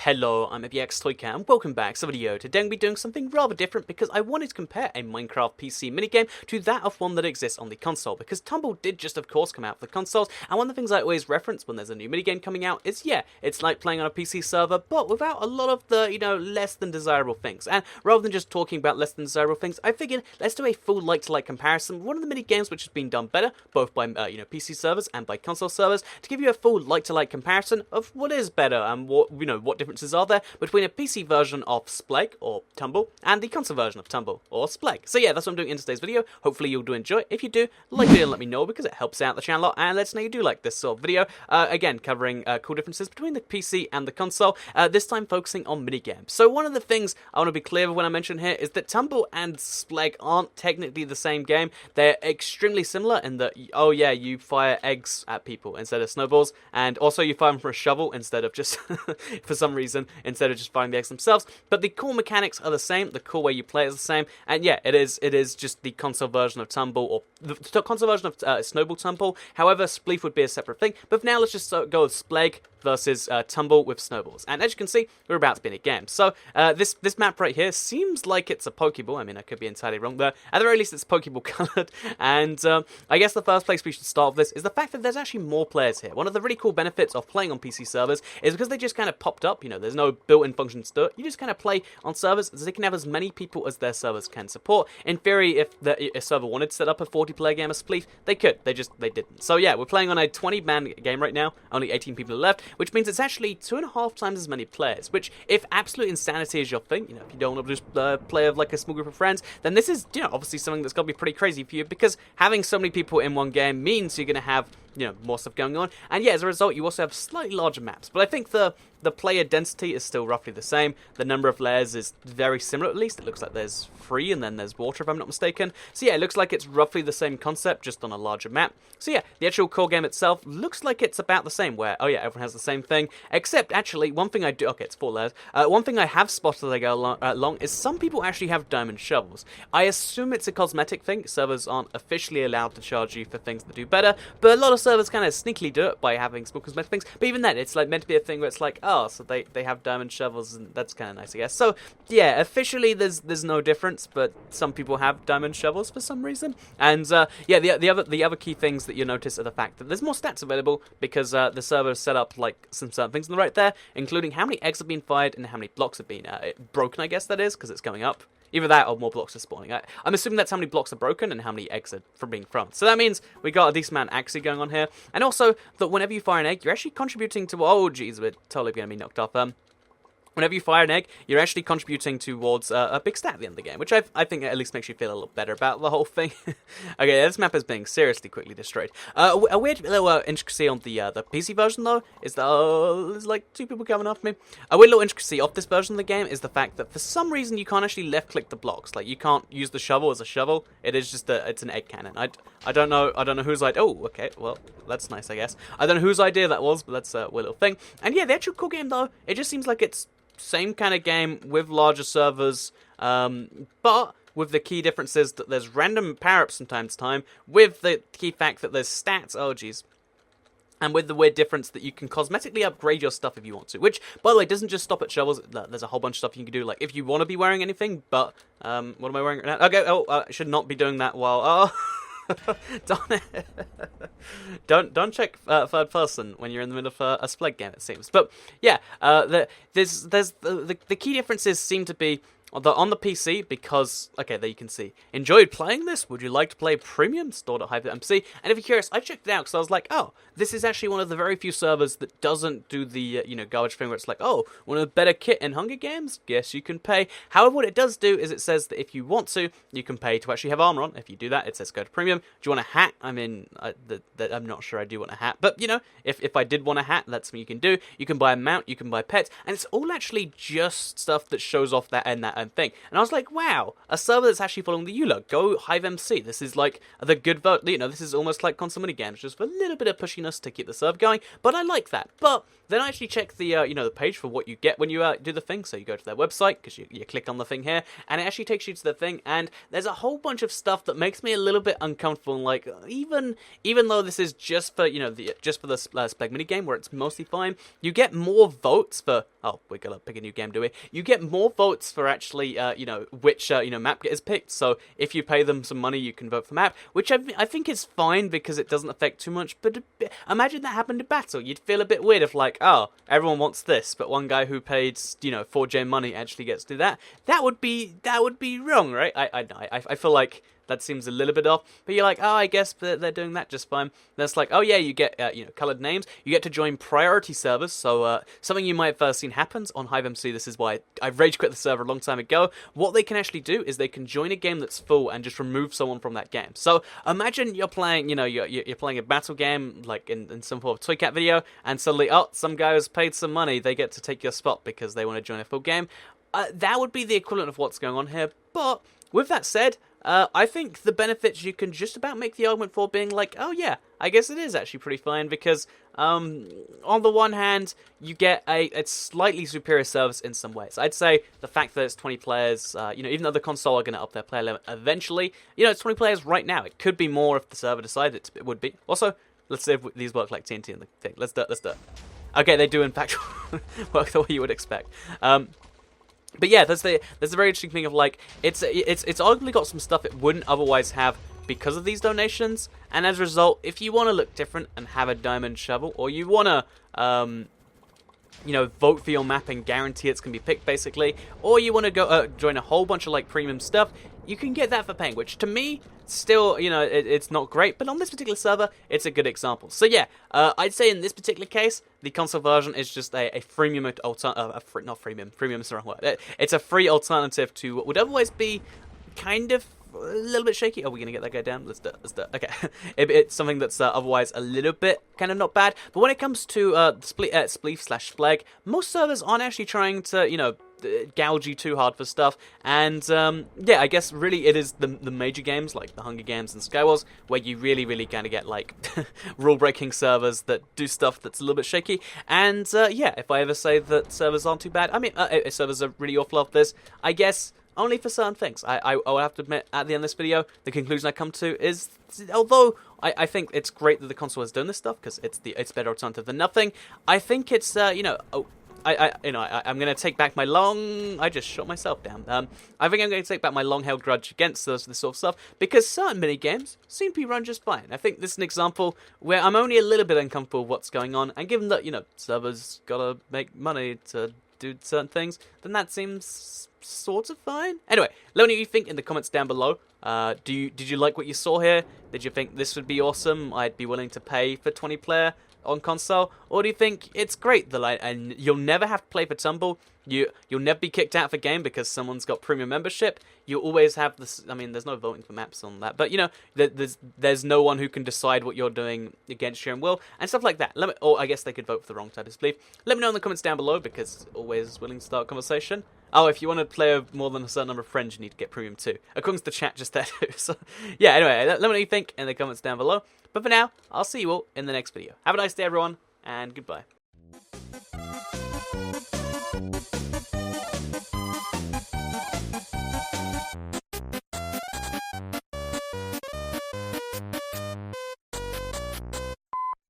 Hello, I'm EpiXToyCat and welcome back to the video. Today I'm going to be doing something rather different because I wanted to compare a Minecraft PC minigame to that of one that exists on the console, because Tumble did just of course come out for the consoles, and one of the things I always reference when there's a new minigame coming out is, yeah, it's like playing on a PC server, but without a lot of the, less than desirable things. And rather than just talking about less than desirable things, I figured let's do a full like-to-like comparison. One of the minigames which has been done better, both by, PC servers and by console servers, to give you a full like-to-like comparison of what is better and what differences are there between a PC version of Spleef or Tumble and the console version of Tumble or Spleef. So yeah, that's what I'm doing in today's video. Hopefully you'll do enjoy it. If you do, like the video and let me know, because it helps out the channel a lot and lets me know you do like this sort of video. Again, covering cool differences between the PC and the console, this time focusing on minigames. So one of the things I want to be clear of when I mention here is that Tumble and Spleef aren't technically the same game. They're extremely similar in that, oh yeah, you fire eggs at people instead of snowballs, and also you fire them from a shovel instead of just, for some reason, instead of just firing the eggs themselves. But the core mechanics are the same, the core way you play is the same, and yeah, it is just the console version of Tumble, or the console version of Snowball Tumble. However, Spleef would be a separate thing, but for now let's just go with Spleef versus Tumble with snowballs. And as you can see, we're about to be in a game. So this map right here seems like it's a Pokeball. I mean, I could be entirely wrong there. At the very least, it's Pokeball colored. And I guess the first place we should start with this is the fact that there's actually more players here. One of the really cool benefits of playing on PC servers is because they just kind of popped up. There's no built-in functions to it. You just kind of play on servers, so they can have as many people as their servers can support. In theory, if a server wanted to set up a 40-player game of Spleef, they could. They didn't. So yeah, we're playing on a 20-man game right now. Only 18 people are left, which means it's actually 2.5 times as many players, which, if absolute insanity is your thing, if you don't want to just play with like a small group of friends, then this is, obviously something that's got to be pretty crazy for you, because having so many people in one game means you're going to have, more stuff going on, and yeah, as a result, you also have slightly larger maps. But I think the player density is still roughly the same. The number of layers is very similar, at least. It looks like there's 3 and then there's water, if I'm not mistaken. So yeah, it looks like it's roughly the same concept, just on a larger map. So yeah, the actual core game itself looks like it's about the same, where, oh yeah, everyone has the same thing, except actually, one thing I do, okay, it's 4 layers. One thing I have spotted as I go along is some people actually have diamond shovels. I assume it's a cosmetic thing. Servers aren't officially allowed to charge you for things that do better, but a lot of servers kind of sneakily do it by having small cosmetic things. But even then, it's like meant to be a thing where it's like, oh, so they have diamond shovels, and that's kind of nice, I guess. So yeah, officially there's no difference, but some people have diamond shovels for some reason. And yeah, the other key things that you'll notice are the fact that there's more stats available, because the server is set up like some certain things on the right there, including how many eggs have been fired and how many blocks have been broken, I guess that is, because it's going up. Either that or more blocks are spawning. I'm assuming that's how many blocks are broken and how many eggs are from being thrown. So that means we got a decent amount of accuracy going on here. And also that whenever you fire an egg, you're actually contributing to... Oh, geez, we're totally going to be knocked off. Whenever you fire an egg, you're actually contributing towards a big stat at the end of the game, which I think at least makes you feel a little better about the whole thing. Okay, this map is being seriously quickly destroyed. A weird little intricacy on the PC version, though, is that there's like 2 people coming after me. A weird little intricacy of this version of the game is the fact that for some reason you can't actually left-click the blocks. Like, you can't use the shovel as a shovel. It is just it's an egg cannon. I don't know whose idea. Oh, okay, well, that's nice, I guess. I don't know whose idea that was, but that's a weird little thing. And yeah, the actual core game, though, it just seems like it's same kind of game with larger servers, but with the key differences that there's random power-ups from time to time, with the key fact that there's stats, oh geez, and with the weird difference that you can cosmetically upgrade your stuff if you want to, which, by the way, doesn't just stop at shovels. There's a whole bunch of stuff you can do, like if you want to be wearing anything, but, what am I wearing right now? Okay, I should not be doing that while, don't check third person when you're in the middle of a Spleef game, it seems. But yeah, the key differences seem to be on the PC, because, okay, there you can see. Enjoyed playing this? Would you like to play Premium? Stored at HyperMC. And if you're curious, I checked it out because I was like, oh, this is actually one of the very few servers that doesn't do the, garbage thing where it's like, oh, want a better kit in Hunger Games? Yes, you can pay. However, what it does do is it says that if you want to, you can pay to actually have armor on. If you do that, it says go to Premium. Do you want a hat? I mean, I'm not sure I do want a hat. But, if I did want a hat, that's what you can do. You can buy a mount, you can buy pets. And it's all actually just stuff that shows off that in that thing. And I was like, wow, a server that's actually following the EULA. Go Hive MC. This is like the good vote. You know, this is almost like console minigames, just for a little bit of pushiness to keep the server going. But I like that. But then I actually check the you know, the page for what you get when you do the thing. So you go to their website, because you click on the thing here, and it actually takes you to the thing. And there's a whole bunch of stuff that makes me a little bit uncomfortable. Like even though this is just for, you know, just for the Spleef minigame where it's mostly fine, you get more votes for. Oh, we're gonna pick a new game, do we? You get more votes for actually, you know, which you know, map is picked. So if you pay them some money, you can vote for map, which I think is fine because it doesn't affect too much. But imagine that happened in battle, you'd feel a bit weird if like, oh, everyone wants this, but one guy who paid, you know, 4J money actually gets to do that. That would be wrong, right? I feel like that seems a little bit off, but you're like, oh, I guess they're doing that just fine. That's like, oh yeah, you get, you know, colored names. You get to join priority servers, so something you might have first seen happens on HiveMC. This is why I rage quit the server a long time ago. What they can actually do is they can join a game that's full and just remove someone from that game. So imagine you're playing, you know, you're playing a battle game, like in some form of Toy Cat video, and suddenly, oh, some guy has paid some money, they get to take your spot because they want to join a full game. That would be the equivalent of what's going on here, but with that said, I think the benefits you can just about make the argument for being like, oh yeah, I guess it is actually pretty fine because, on the one hand, you get a slightly superior service in some ways. I'd say the fact that it's 20 players, you know, even though the console are going to up their player limit eventually, you know, it's 20 players right now. It could be more if the server decided it would be. Also, let's see if these work like TNT in the thing. Let's do it. Okay, they do in fact work the way you would expect. But yeah, there's the very interesting thing of like it's arguably got some stuff it wouldn't otherwise have because of these donations, and as a result, if you want to look different and have a diamond shovel, or you want to you know, vote for your map and guarantee it's gonna be picked basically, or you want to go join a whole bunch of like premium stuff, you can get that for paying, which to me still, you know, it's not great, but on this particular server, it's a good example. So yeah, I'd say in this particular case, the console version is just a freemium not freemium. Freemium is the wrong word. It's a free alternative to what would otherwise be kind of a little bit shaky. Are we going to get that guy down? Let's do it. Okay. It's something that's otherwise a little bit kind of not bad. But when it comes to Spleef/Flag, most servers aren't actually trying to, you know, gouge you too hard for stuff. And yeah, I guess really it is the major games like the Hunger Games and Skywars where you really kind of get like rule-breaking servers that do stuff that's a little bit shaky. And yeah, if I ever say that servers aren't too bad, I mean, servers are really awful off this, I guess only for certain things. I will have to admit, at the end of this video, the conclusion I come to is, although I think it's great that the console has done this stuff because it's better alternative than nothing, I think it's you know, I'm gonna take back my I just shot myself down. I think I'm gonna take back my long-held grudge against this sort of stuff because certain mini games seem to be run just fine. I think this is an example where I'm only a little bit uncomfortable with what's going on, and given that, you know, servers gotta make money to do certain things, then that seems sort of fine. Anyway, let me know what you think in the comments down below. Did you like what you saw here? Did you think this would be awesome? I'd be willing to pay for 20 player on console, or do you think it's great that and you'll never have to play for Tumble? You'll never be kicked out of a game because someone's got premium membership. You always have this. I mean, there's no voting for maps on that, but you know, there's no one who can decide what you're doing against your own will and stuff like that. Or I guess they could vote for the wrong type of Spleef. Let me know in the comments down below because always willing to start a conversation. Oh, if you want to play with more than a certain number of friends, you need to get premium too. According to the chat just there too. So yeah, anyway, let me know what you think in the comments down below. But for now, I'll see you all in the next video. Have a nice day, everyone, and goodbye.